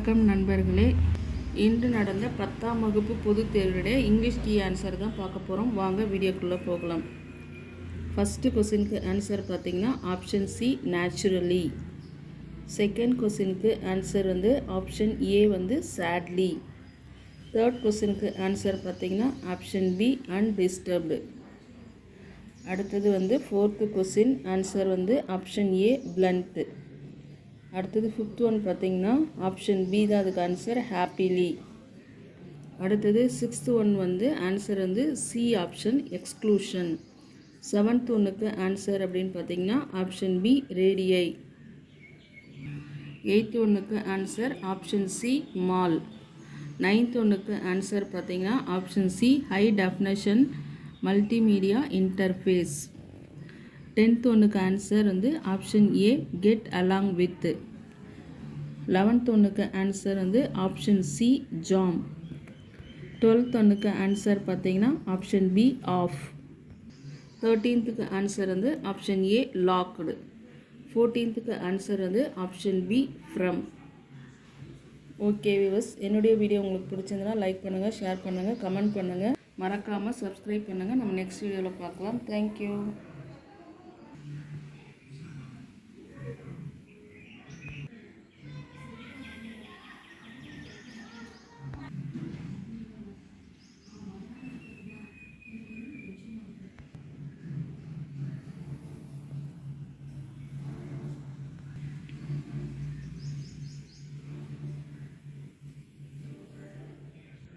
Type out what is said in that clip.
வணக்கம் நண்பர்களே. இன்று நடந்த 10ஆம் வகுப்பு பொதுத் தேர்வுடைய இங்கிலீஷ் கீ ஆன்சர் தான் பார்க்க போகிறோம். வாங்க வீடியோக்குள்ளே போகலாம். ஃபஸ்ட்டு கொஸ்டினுக்கு ஆன்சர் பார்த்திங்கன்னா ஆப்ஷன் சி நேச்சுரலி. செகண்ட் கொஸ்டினுக்கு answer option A sadly. Third கொஸ்டினுக்கு ஆன்சர் பார்த்திங்கன்னா ஆப்ஷன் பி அன்டிஸ்டர்ப்டு. அடுத்தது fourth question answer option A blunt. அடுத்தது ஃபிஃப்த் ஒன் பார்த்திங்கன்னா ஆப்ஷன் பி தான் அதுக்கு ஆன்சர் ஹாப்பிலி. அடுத்தது sixth one answer C option exclusion. Seventh ஒன்றுக்கு ஆன்சர் அப்படின்னு பார்த்திங்கன்னா ஆப்ஷன் பி ரேடியை. எயித்து ஒன்றுக்கு answer option C mall. Ninth ஒன்றுக்கு ஆன்சர் பார்த்திங்கன்னா option C high definition multimedia interface. Tenth ஒன்றுக்கு answer option A get along with. 11th ஒன்றுக்கு answer option C jam. 12th ஒன்றுக்கு ஆன்சர் பார்த்தீங்கன்னா option B off. 13th answer option A locked. 14th answer option B from. Okay viewers, என்னுடைய video உங்களுக்கு பிடிச்சிருந்தனா like பண்ணுங்கள், share பண்ணுங்கள், comment பண்ணுங்கள், மறக்காமல் சப்ஸ்கிரைப் பண்ணுங்கள். நம்ம நெக்ஸ்ட் வீடியோவில் பார்க்கலாம். தேங்க்யூ.